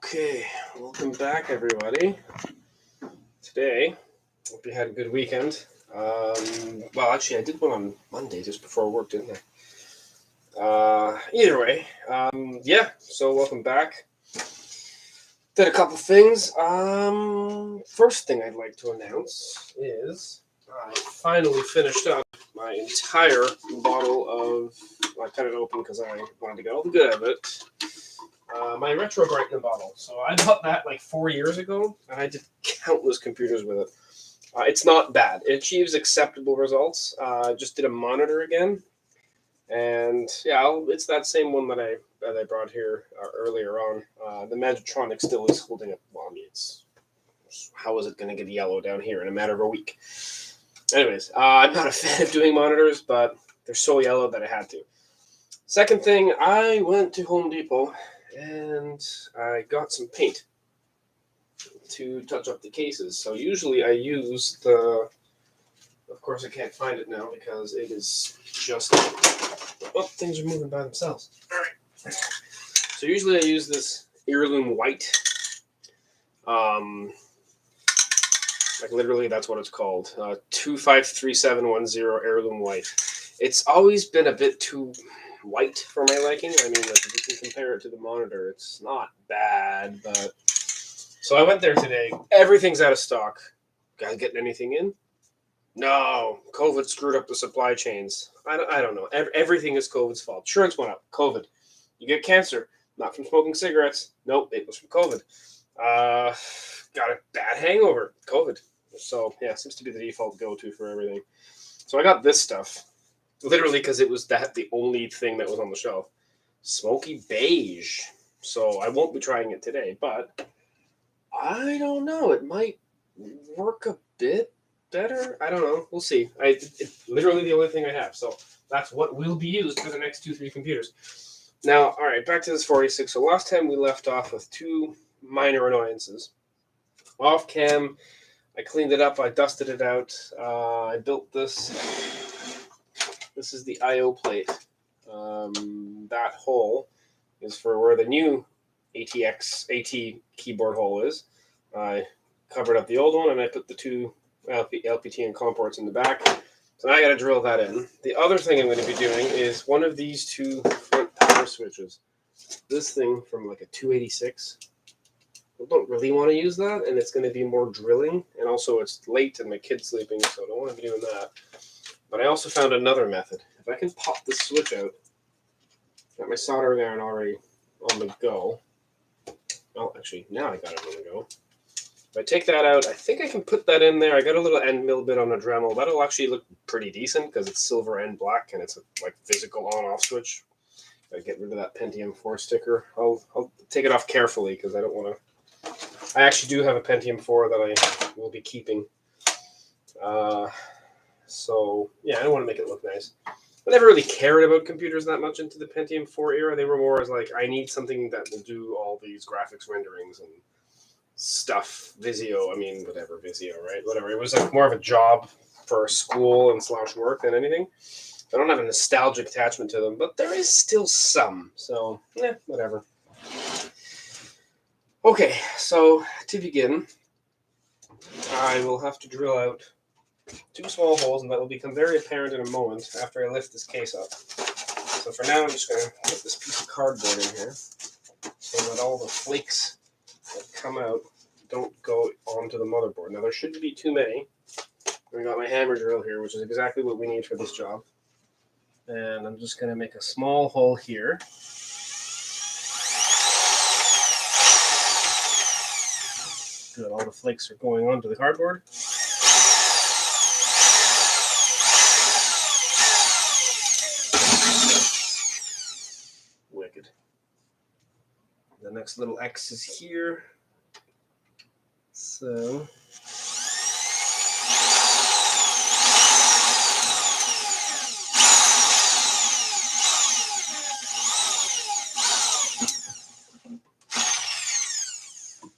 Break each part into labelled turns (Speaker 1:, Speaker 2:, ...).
Speaker 1: Okay, welcome back, everybody. Today, hope you had a good weekend. Well, actually, I did one on Monday just before work, didn't I? Either way, so welcome back. Did a couple things. First thing I'd like to announce is I finally finished up my entire bottle of, I cut it open because I wanted to get all the good of it. My retro brightening bottle. So I bought that like 4 years ago, and I did countless computers with it. It's not bad. It achieves acceptable results. Just did a monitor again, and yeah, it's that same one that I brought here earlier on. The Magitronic still is holding up. Well, I mean, how is it going to get yellow down here in a matter of a week? Anyways, I'm not a fan of doing monitors, but they're so yellow that I had to. Second thing, I went to Home Depot and I got some paint to touch up the cases. So usually I use of course I can't find it now because it is just, things are moving by themselves. All right. So usually I use this heirloom white. Like literally that's what it's called. 253710 heirloom white. It's always been a bit too white for my liking. I mean, like, if you can compare it to the monitor, it's not bad, but... So I went there today. Everything's out of stock. Guys getting anything in? No. COVID screwed up the supply chains. I don't know. Everything is COVID's fault. Insurance went up. COVID. You get cancer. Not from smoking cigarettes. Nope, it was from COVID. Got a bad hangover. COVID. So, yeah, seems to be the default go-to for everything. So I got this stuff. Literally because it was the only thing that was on the shelf. Smoky beige. So I won't be trying it today, but I don't know. It might work a bit better. I don't know. We'll see. It's literally the only thing I have. So that's what will be used for the next 2-3 computers. Now, all right, back to this 486. So last time we left off with 2 minor annoyances. Off cam, I cleaned it up. I dusted it out. I built this. This is the I/O plate. That hole is for where the new ATX AT keyboard hole is. I covered up the old one, and I put the 2 LPT and COM ports in the back. So now I got to drill that in. The other thing I'm going to be doing is one of these 2 front power switches. This thing from like a 286. I don't really want to use that, and it's going to be more drilling. And also it's late and my kid's sleeping, so I don't want to be doing that. But I also found another method. If I can pop this switch out, got my soldering iron already on the go. Well, actually, now I got it on the go. If I take that out, I think I can put that in there. I got a little end mill bit on a Dremel. That'll actually look pretty decent because it's silver and black, and it's a like physical on-off switch. Gotta get rid of that Pentium 4 sticker. I'll take it off carefully because I don't want to. I actually do have a Pentium 4 that I will be keeping. So, yeah, I don't want to make it look nice. I never really cared about computers that much into the Pentium 4 era. They were more as like, I need something that will do all these graphics renderings and stuff. Vizio, right? Whatever. It was like more of a job for school and / work than anything. I don't have a nostalgic attachment to them, but there is still some. So, whatever. Okay, so to begin, I will have to drill out 2 small holes, and that will become very apparent in a moment after I lift this case up. So for now, I'm just going to put this piece of cardboard in here so that all the flakes that come out don't go onto the motherboard. Now, there shouldn't be too many. I got my hammer drill here, which is exactly what we need for this job. And I'm just going to make a small hole here. Good, all the flakes are going onto the cardboard. Wicked. The next little X is here. So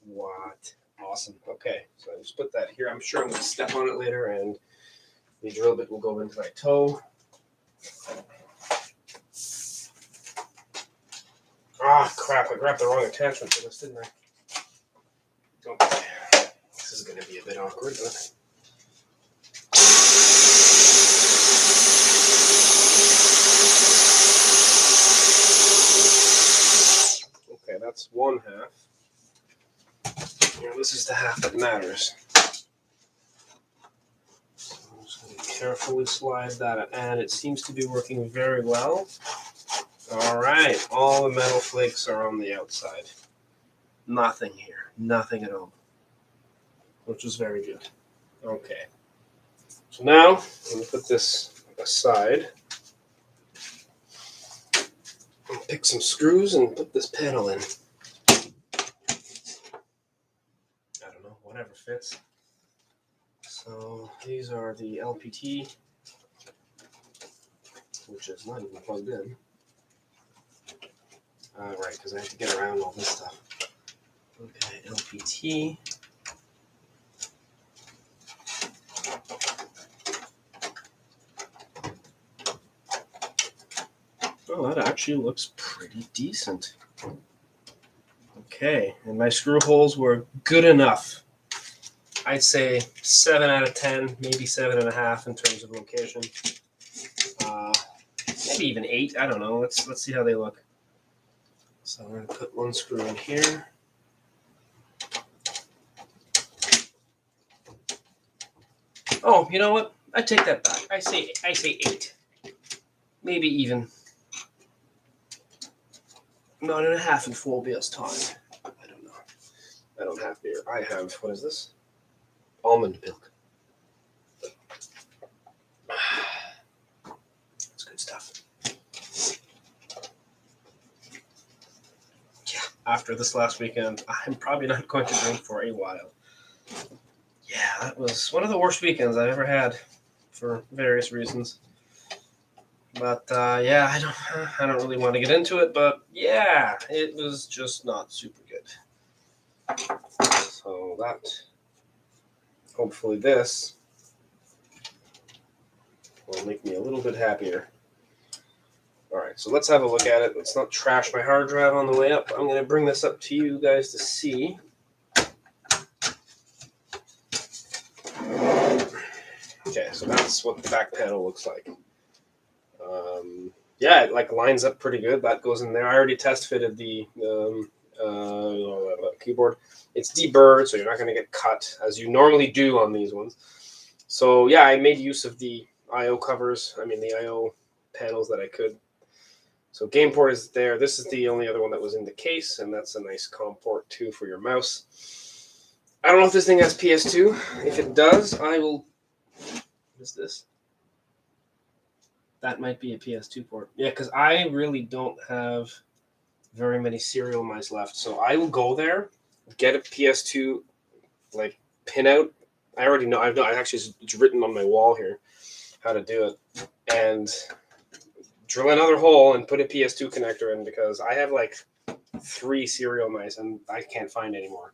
Speaker 1: what? Awesome. Okay, so I just put that here. I'm sure I'm going to step on it later, and the drill bit will go into my toe. Ah, crap, I grabbed the wrong attachment for this, didn't I? Okay, this is going to be a bit awkward, but... Okay, that's one half. Now this is the half that matters. So I'm just going to carefully slide that, and it seems to be working very well. All right, all the metal flakes are on the outside. Nothing here, nothing at all, which is very good. Okay, so now I'm going to put this aside and pick some screws and put this panel in. I don't know, whatever fits. So these are the LPT, which is not even plugged in. Right, because I have to get around all this stuff. Okay, LPT. Oh, that actually looks pretty decent. Okay, and my screw holes were good enough. I'd say 7 out of 10, maybe 7.5 in terms of location. Maybe even 8. I don't know. Let's see how they look. So I'm going to put one screw in here. Oh, you know what? I take that back. I say 8. Maybe even 9.5 in full BS time. I don't know. I don't have beer. I have, what is this? Almond milk. It's good stuff. Yeah, after this last weekend, I'm probably not going to drink for a while. Yeah, that was one of the worst weekends I've ever had for various reasons. But yeah, I don't really want to get into it, but yeah, it was just not super good. So that, hopefully this will make me a little bit happier. All right, so let's have a look at it. Let's not trash my hard drive on the way up. I'm going to bring this up to you guys to see. Okay, so that's what the back panel looks like. Yeah, it like lines up pretty good. That goes in there. I already test fitted the keyboard. It's deburred, so you're not going to get cut as you normally do on these ones. So yeah, I made use of the I/O covers. I mean the I/O panels that I could. So game port is there. This is the only other one that was in the case, and that's a nice COM port too for your mouse. I don't know if this thing has PS2. If it does, I will. What is this? That might be a PS2 port. Yeah, because I really don't have very many serial mice left. So I will go there, get a PS2 like pinout. I already know. I actually it's written on my wall here how to do it, and drill another hole and put a PS2 connector in because I have like 3 serial mice and I can't find any more.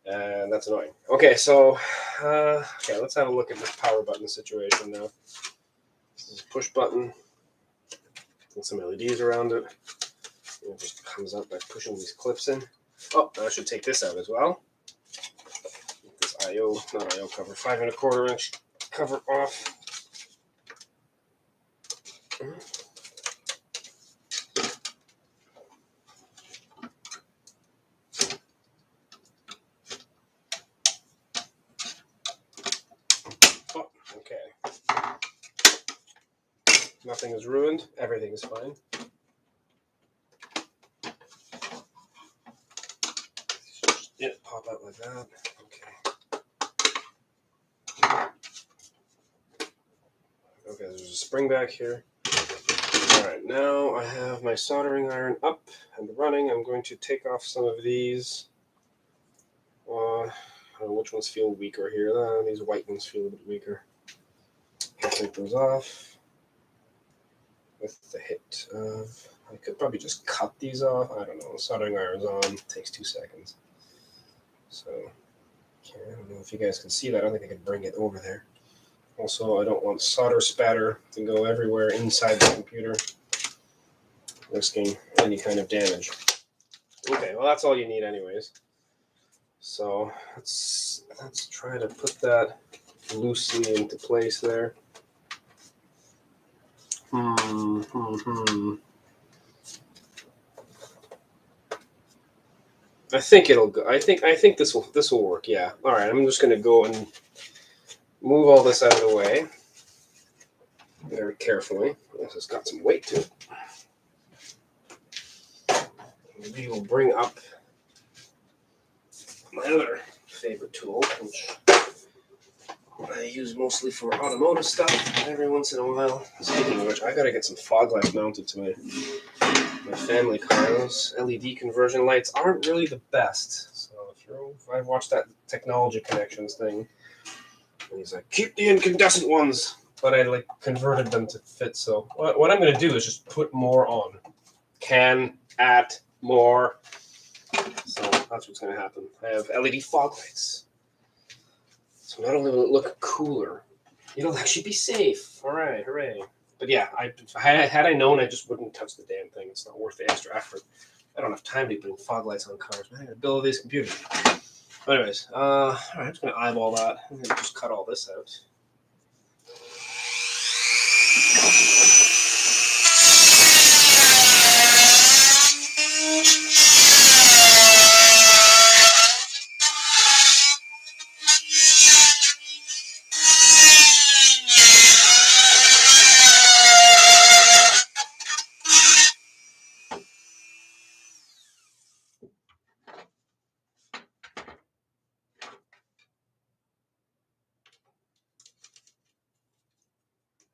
Speaker 1: And that's annoying. Okay, so okay, let's have a look at this power button situation now. This is a push button and some LEDs around it. It just comes up by pushing these clips in. Oh, I should take this out as well. Get this not IO cover, 5 1/4 inch cover off. Oh, okay. Nothing is ruined. Everything is fine. Yeah, pop out like that. Okay, there's a spring back here. All right, now I have my soldering iron up and running. I'm going to take off some of these. I don't know which ones feel weaker here. These white ones feel a bit weaker. I'll take those off with the hit of... I could probably just cut these off. I don't know. Soldering iron's on. It takes 2 seconds. So, I don't know if you guys can see that. I don't think I can bring it over there. Also, I don't want solder spatter to go everywhere inside the computer, risking any kind of damage. Okay, well, that's all you need anyways. So let's try to put that loosely into place there. I think it'll go. I think this will work. Yeah. All right. I'm just gonna go and move all this out of the way very carefully. This has got some weight to it. Maybe we'll bring up my other favorite tool, which I use mostly for automotive stuff every once in a while. Speaking of which, I gotta get some fog lights mounted to my family car. Those LED conversion lights aren't really the best. So if I watched that Technology Connections thing, and he's like, keep the incandescent ones, but I like converted them to fit. So what I'm gonna do is just put more on. Can at more. So that's what's gonna happen. I have LED fog lights. So not only will it look cooler, it'll actually be safe. All right, hooray. But yeah, had I known, I just wouldn't touch the damn thing. It's not worth the extra effort. I don't have time to be putting fog lights on cars, man. I gotta build these computers. But anyways, all right, I'm just gonna eyeball that. I'm gonna just cut all this out.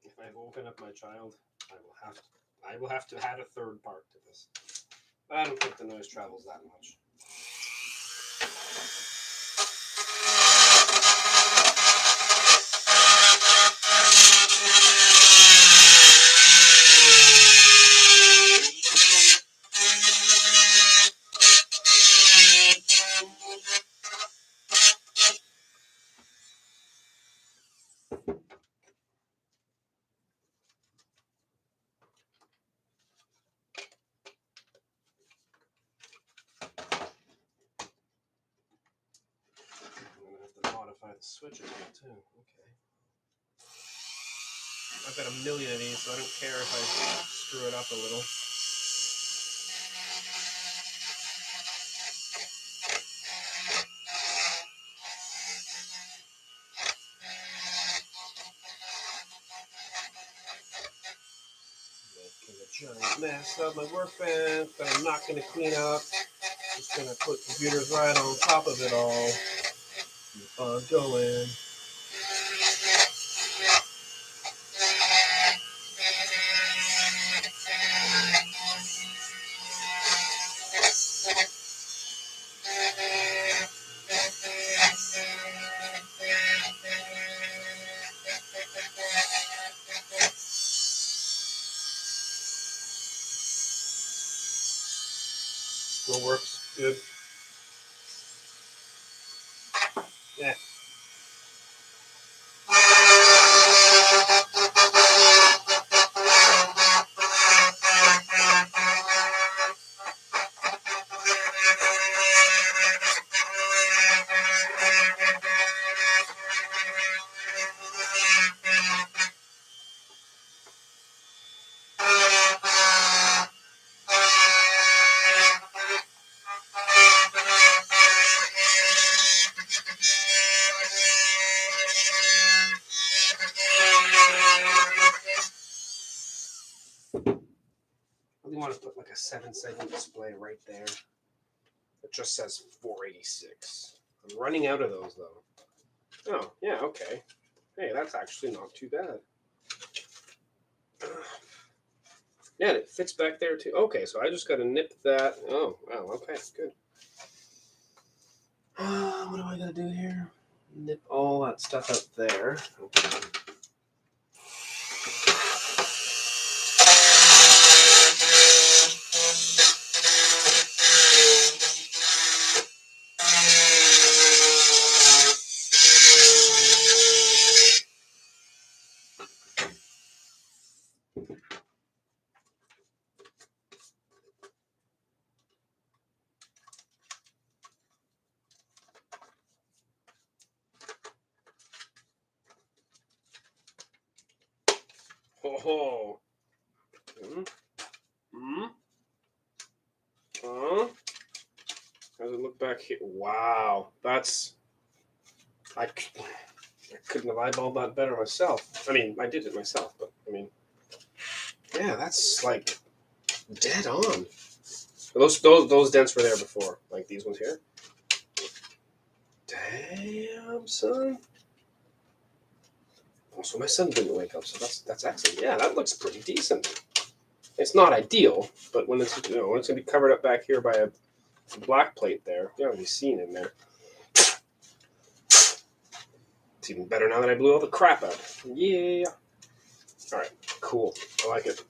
Speaker 1: If I woken up my child, I will have to add a third part to this. I don't think the noise travels that much. I'm gonna have to modify the switch a bit too. Okay. I've got a million of these, so I don't care if I screw it up a little. Making a giant mess of my workbench that I'm not going to clean up. Just going to put computers right on top of it all. Keep on going. Still works good. Yeah. I really want to put like a 7-segment display right there. It just says 486. I'm running out of those though. Oh, yeah, okay. Hey, that's actually not too bad. Yeah, it fits back there too. Okay, so I just got to nip that. Oh, wow, okay, good. What do I got to do here? Nip all that stuff out there. Okay. Oh. How does it look back here? Wow, that's I couldn't have eyeballed that better myself. I mean, I did it myself, but I mean, yeah, that's like dead on. Those dents were there before, like these ones here. Damn, son. Also, my son didn't wake up, so that's excellent. Yeah, that looks pretty decent. It's not ideal, but when it's when it's gonna be covered up back here by a black plate there, you don't be seen in there. It's even better now that I blew all the crap out. Yeah. All right. Cool. I like it.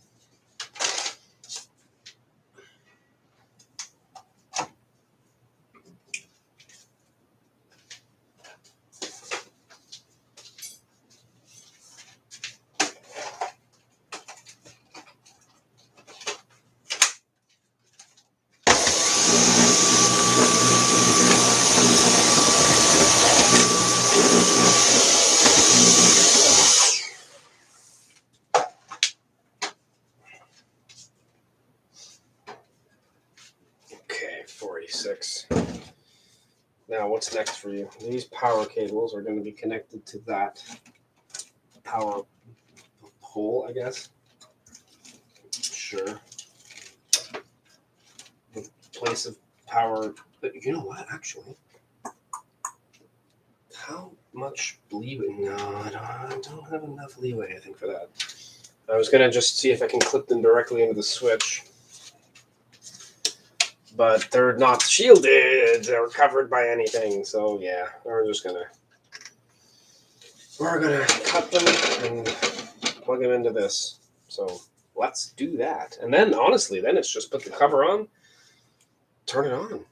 Speaker 1: Okay, 486. Now, what's next for you? These power cables are going to be connected to that power pole, I guess. Sure. The place of power. But you know what, actually? How much leeway? No, I don't have enough leeway, I think, for that. I was going to just see if I can clip them directly into the switch. But they're not shielded. They're covered by anything. So, yeah, we're gonna cut them and plug them into this. So let's do that. And then, honestly, then it's just put the cover on, turn it on,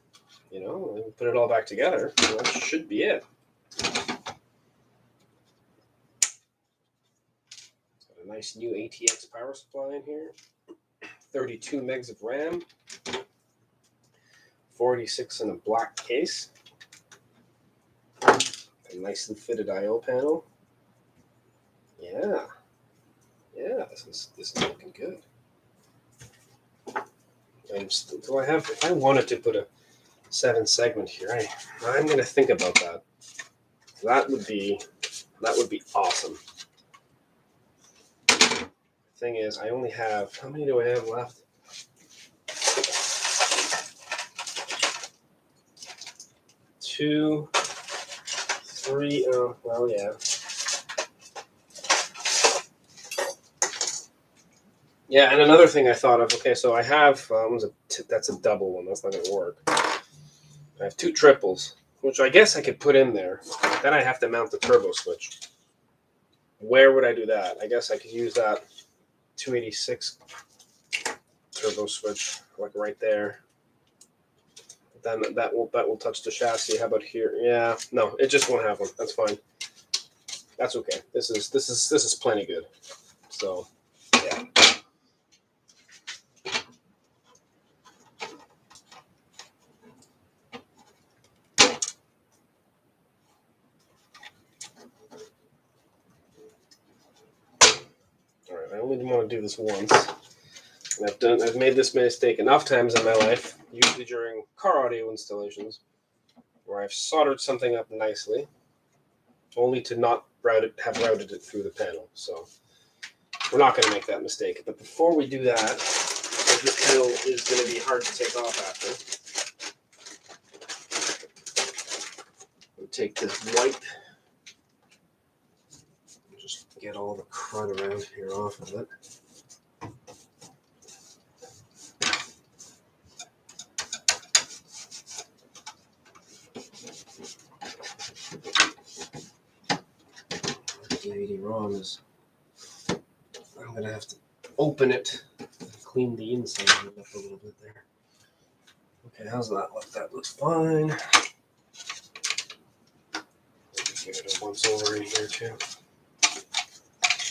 Speaker 1: and put it all back together. That should be it. Got a nice new ATX power supply in here. 32 megs of RAM. 46 in a black case. A nicely fitted I/O panel. Yeah, this is looking good. Do I have? If I wanted to put a 7-segment here, I'm going to think about that. That would be awesome. The thing is, I only have, how many do I have left? 2, 3. Oh, well, yeah. Yeah, and another thing I thought of. Okay, so I have that's a double one. That's not going to work. I have 2 triples, which I guess I could put in there. Then I have to mount the turbo switch. Where would I do that? I guess I could use that 286 turbo switch, like right there. Then that will touch the chassis. How about here? Yeah, no, it just won't have one. That's fine. That's okay. This is plenty good. So, yeah. All right, I only want to do this once. And I've made this mistake enough times in my life, usually during car audio installations, where I've soldered something up nicely, only to not have routed it through the panel. So we're not going to make that mistake. But before we do that, this panel is going to be hard to take off after. We'll take this wipe, just get all the crud around here off of it. ROM is, I'm going to have to open it and clean the inside of it up a little bit there. Okay, how's that look? That looks fine. Give it a once over in here too.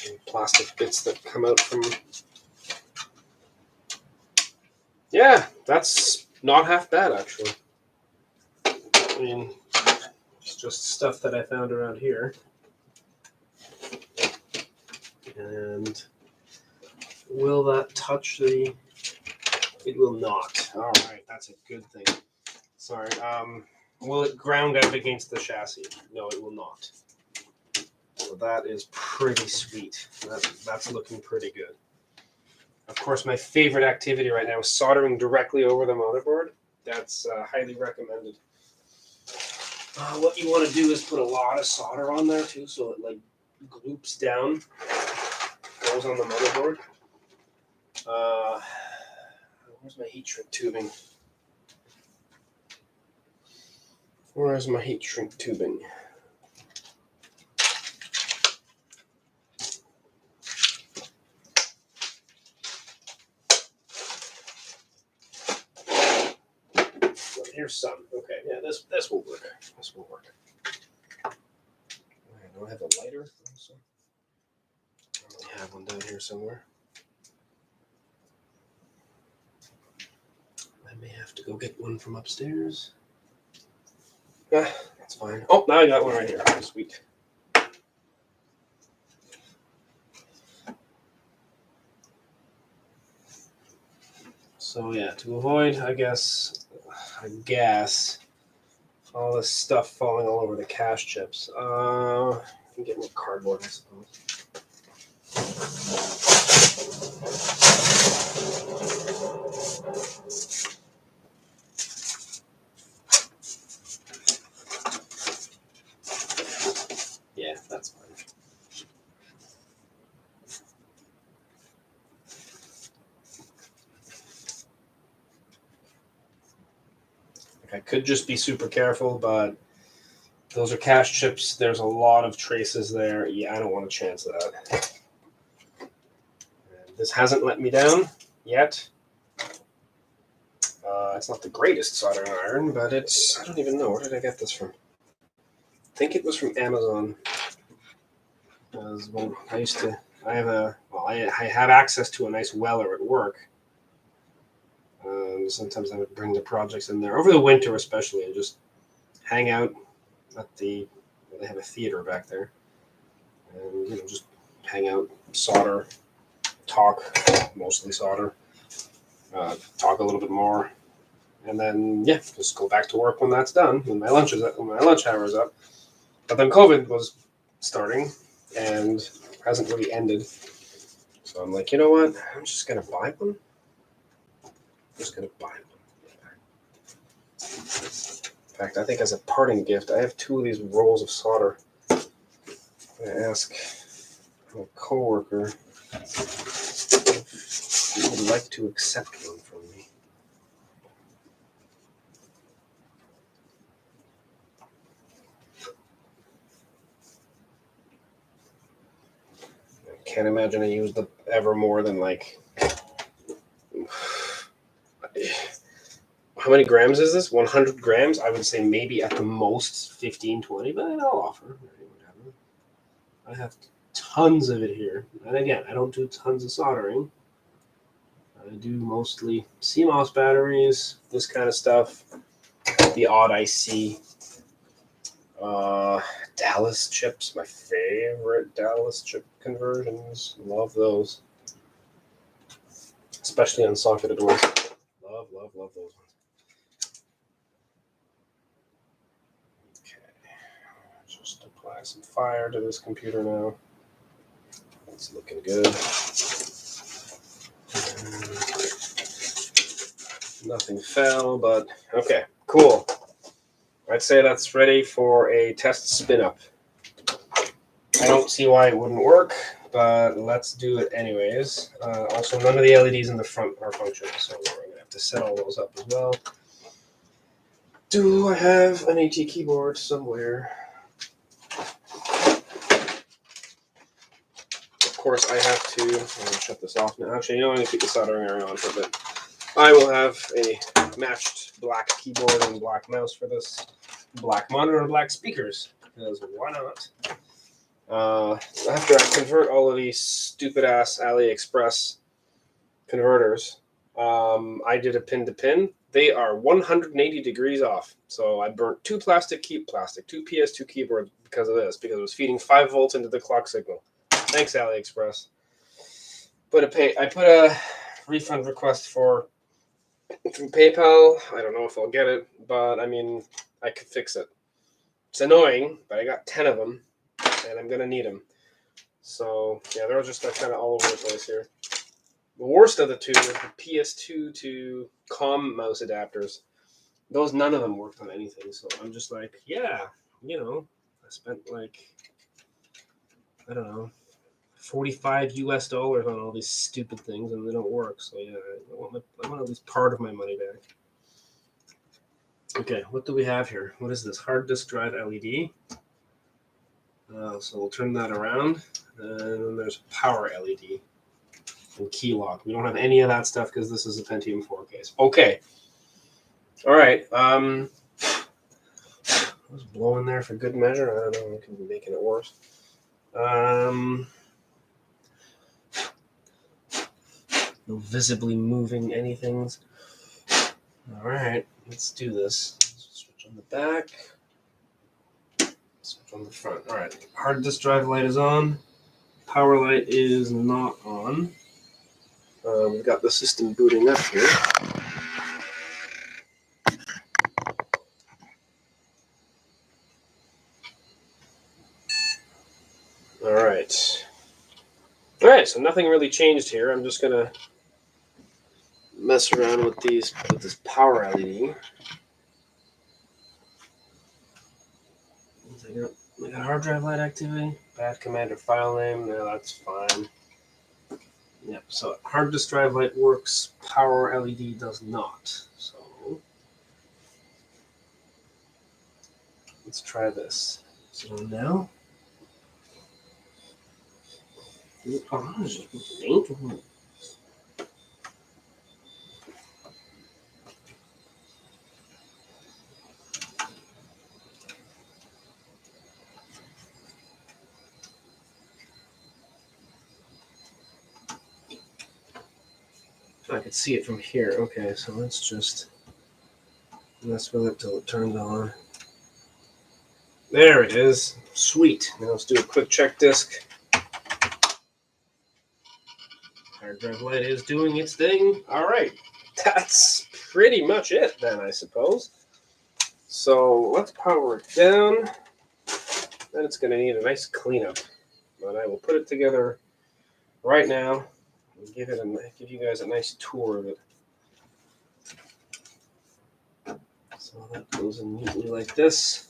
Speaker 1: Any plastic bits that come out from. Yeah, that's not half bad actually. I mean, it's just stuff that I found around here. And Will that touch the... It will not. All right, that's a good thing. Sorry. Will it ground up against the chassis? No, it will not. So that is pretty sweet. That's looking pretty good. Of course, my favorite activity right now is soldering directly over the motherboard. That's highly recommended. What you want to do is put a lot of solder on there too, so it like gloops down, goes on the motherboard. Where's my heat shrink tubing? Where's my heat shrink tubing? Here's some. Okay, yeah, this will work. This will work. I don't have a lighter. Also. I have one down here somewhere. I may have to go get one from upstairs. That's fine. Oh, now I got one right here. Sweet. So yeah, to avoid, I guess, all this stuff falling all over the cache chips. I can get more cardboard, I suppose. Yeah, that's fine. I could just be super careful, but those are cache chips. There's a lot of traces there. Yeah, I don't want to chance that. And this hasn't let me down yet. It's not the greatest soldering iron, but it's... I don't even know. Where did I get this from? I think it was from Amazon. Well, I have access to a nice weller at work. Sometimes I would bring the projects in there over the winter, especially, and just hang out at they have a theater back there, and just hang out, solder, talk, mostly solder, talk a little bit more, and then just go back to work when that's done, when my lunch hour is up. But then COVID was starting and hasn't really ended, so I'm like, you know what? I'm just gonna buy one. In fact, I think as a parting gift, I have 2 of these rolls of solder. I'm going to ask my coworker if he would like to accept one from me. I can't imagine I used ever more than like... How many grams is this? 100 grams? I would say maybe at the most 15, 20, but I'll offer. Whatever. I have tons of it here. And again, I don't do tons of soldering. I do mostly CMOS batteries, this kind of stuff. The odd IC. Dallas chips, my favorite Dallas chip conversions. Love those. Especially unsocketed ones. Love those ones. Just apply some fire to this computer now. It's looking good. Nothing fell, but okay, cool. I'd say that's ready for a test spin up. I don't see why it wouldn't work, but let's do it anyways. Also, none of the LEDs in the front are functional, so we're going to have to set all those up as well. Do I have an AT keyboard somewhere? Of course, I have to... I'm going to shut this off now. Actually, I'm going to keep the soldering iron on for a bit. I will have a matched black keyboard and black mouse for this. Black monitor and black speakers, because why not? After I convert all of these stupid-ass AliExpress converters, I did a pin-to-pin. They are 180 degrees off. So I burnt 2 two PS2 keyboards because of this, because it was feeding 5 volts into the clock signal. Thanks, AliExpress. I put a refund request for from PayPal. I don't know if I'll get it, but I mean, I could fix it. It's annoying, but I got 10 of them, and I'm gonna need them. So yeah, they're just kind of all over the place here. The worst of the two is the PS2 to COM mouse adapters. Those, none of them worked on anything. So I'm just like, yeah, I spent like, I don't know, $45 on all these stupid things, and they don't work. So yeah, I want at least part of my money back. Okay, what do we have here? What is this? Hard disk drive LED. So we'll turn that around, and then there's power LED and key lock. We don't have any of that stuff because this is a Pentium 4 case. Okay. All right. I was blowing there for good measure. I don't know. I could be making it worse. No visibly moving anythings. All right. Let's do this. Switch on the back. Switch on the front. All right. Hard disk drive light is on. Power light is not on. We've got the system booting up here. All right. All right, so nothing really changed here. I'm just gonna mess around with this power LED. I got hard drive light activity, bad command or file name. No, that's fine. Yep. So hard disk drive light works. Power LED does not. So let's try this. So now. I could see it from here. Okay, so let's just mess with it till it turns on. There it is. Sweet. Now let's do a quick check disk. Hard drive light is doing its thing. All right. That's pretty much it then, I suppose. So let's power it down. Then it's going to need a nice cleanup. But I will put it together right now and give you guys a nice tour of it. So that goes in neatly like this.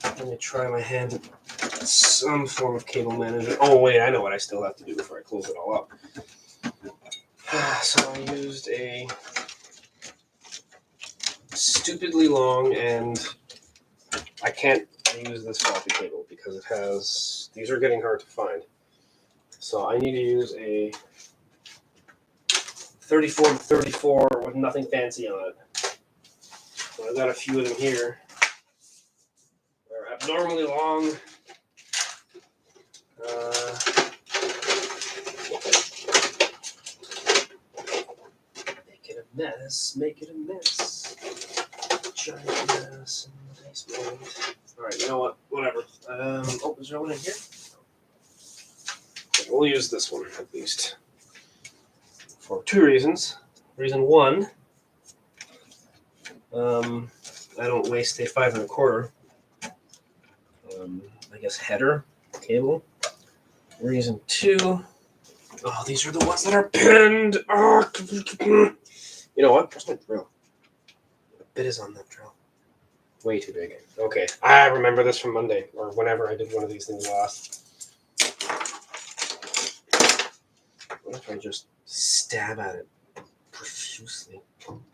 Speaker 1: Let me try my hand at some form of cable management. Oh wait, I know what I still have to do before I close it all up. So I used a stupidly long, and I can't use this floppy cable because it has, these are getting hard to find. So I need to use a 34 to 34 with nothing fancy on it. So I've got a few of them here. They're abnormally long. Make it a mess. Giant mess in the basement. Alright, you know what? Whatever. Is there one in here? We'll use this one, at least. For two reasons. Reason one, I don't waste a 5 1/4, I guess, header cable. Reason two, oh, these are the ones that are pinned. Oh, you know what? Where's my drill? What bit is on that drill? Way too big. Okay, I remember this from Monday, or whenever I did one of these things last. What if I just stab at it profusely?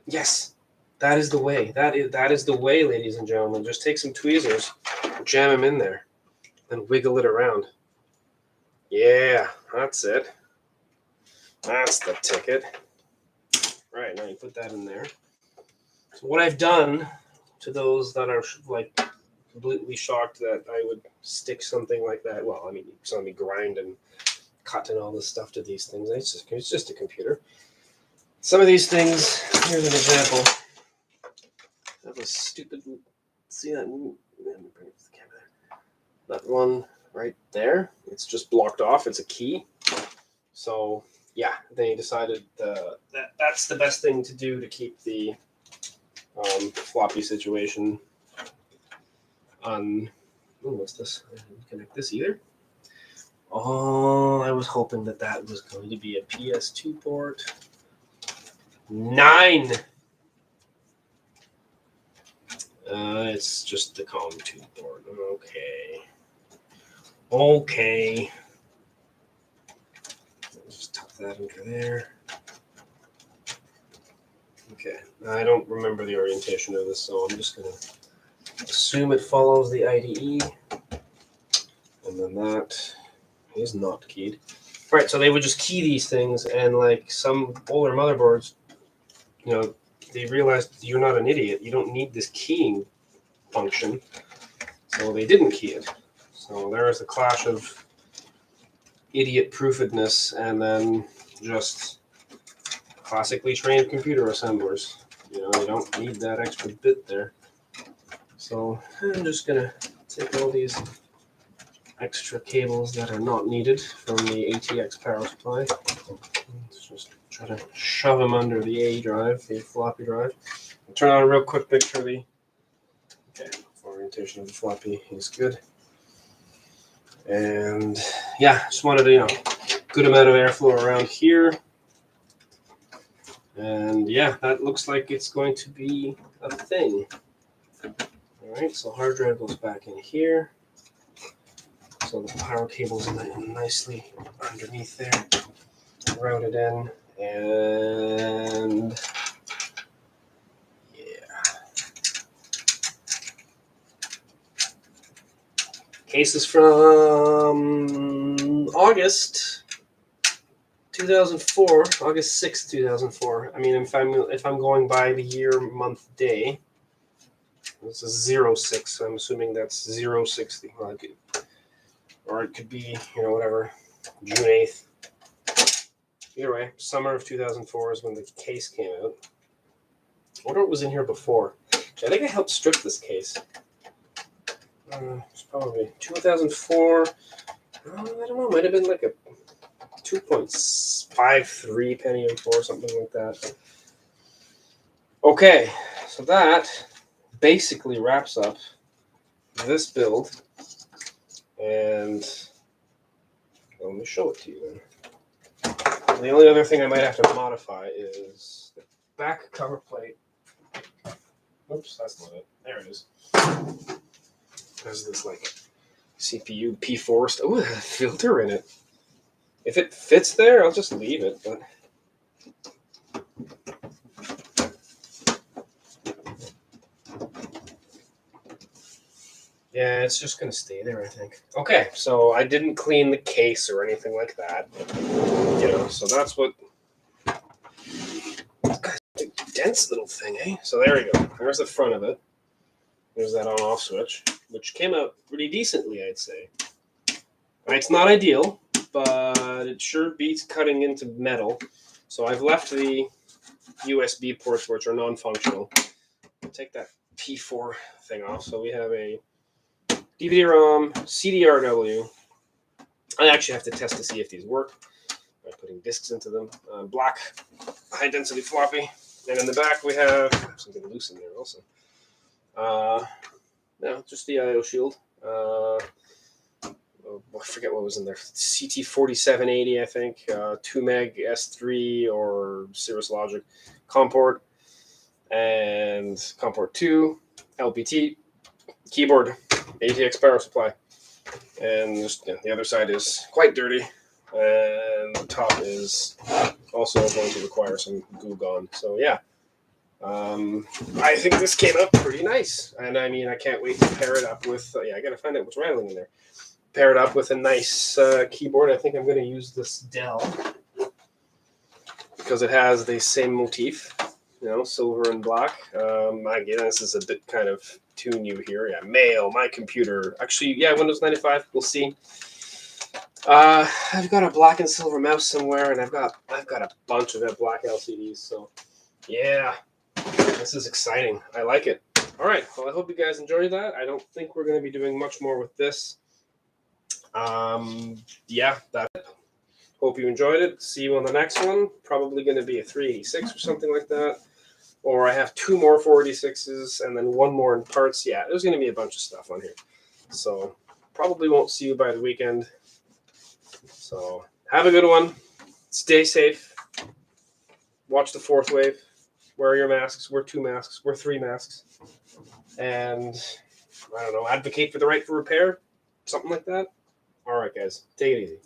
Speaker 1: Yes, that is the way. That is the way, ladies and gentlemen. Just take some tweezers, jam them in there, and wiggle it around. Yeah, that's it. That's the ticket. Right, now you put that in there. So what I've done to those that are like completely shocked that I would stick something like that. Well, I mean, you saw me grind and cut and all this stuff to these things. It's just a computer. Some of these things, here's an example. That was stupid. See that? Let me bring it to the camera there. That one right there, it's just blocked off. It's a key. So yeah, they decided that's the best thing to do to keep the floppy situation on. Oh, what's this? I didn't connect this either. Oh, I was hoping that was going to be a PS2 port. 9. It's just the COM2 port. Okay. Okay. Just tuck that under there. Okay. I don't remember the orientation of this, so I'm just going to assume it follows the IDE. And then that is not keyed. Right, so they would just key these things, and like some older motherboards, you know, they realized you're not an idiot. You don't need this keying function. So they didn't key it. So there is a clash of idiot-proofedness and then just classically trained computer assemblers. You know, you don't need that extra bit there. So I'm just going to take all these extra cables that are not needed from the ATX power supply. Let's just try to shove them under the A drive, the floppy drive. I'll turn on a real quick picture of the orientation of the floppy is good. And yeah, just wanted to, good amount of airflow around here. And yeah, that looks like it's going to be a thing. All right, so hard drive goes back in here. So the power cable's nicely underneath there, routed in, and yeah. Case is from August 2004, August 6th, 2004. I mean, if I'm going by the year, month, day, this is 06, so I'm assuming that's 060. Well, or it could be, whatever, June 8th. Either way, summer of 2004 is when the case came out. I wonder what was in here before. I think I helped strip this case. It's probably 2004. I don't know. It might have been like a 2.53 Pentium 4, something like that. Okay, so that basically wraps up this build. And let me show it to you then. The only other thing I might have to modify is the back cover plate. Oops, that's not it. There it is. There's this like CPU P4 oh, a filter in it. If it fits there, I'll just leave it. But yeah, it's just gonna stay there, I think. Okay, so I didn't clean the case or anything like that. So that's what. Big dense little thing, eh? So there we go. There's the front of it. There's that on-off switch, which came out pretty decently, I'd say. It's not ideal, but it sure beats cutting into metal. So I've left the USB ports, which are non-functional. I'll take that P4 thing off. So we have a DVD-ROM, CDRW. I actually have to test to see if these work by putting discs into them. Black high-density floppy. And in the back, we have something loose in there also. No, just the I/O shield. I forget what was in there. CT4780, I think. 2 meg S3 or Cirrus Logic COM port. And COM port 2, LPT, keyboard, ATX power supply. And just, the other side is quite dirty. And the top is also going to require some goo gone. So yeah. I think this came out pretty nice, and I mean, I can't wait to pair it up with. I gotta find out what's rattling in there. Pair it up with a nice keyboard. I think I'm gonna use this Dell because it has the same motif, silver and black. Again, this is a bit kind of too new here. Yeah, mail, my computer. Actually, yeah, Windows 95. We'll see. I've got a black and silver mouse somewhere, and I've got a bunch of black LCDs. So, yeah. This is exciting. I like it. All right. Well, I hope you guys enjoyed that. I don't think we're going to be doing much more with this. Yeah, that's it. Hope you enjoyed it. See you on the next one. Probably going to be a 386 or something like that. Or I have 2 more 486s and then 1 more in parts. Yeah, there's going to be a bunch of stuff on here. So probably won't see you by the weekend. So have a good one. Stay safe. Watch the 4th wave. Wear your masks. Wear 2 masks. Wear 3 masks. And I don't know, advocate for the right for repair. Something like that. All right, guys. Take it easy.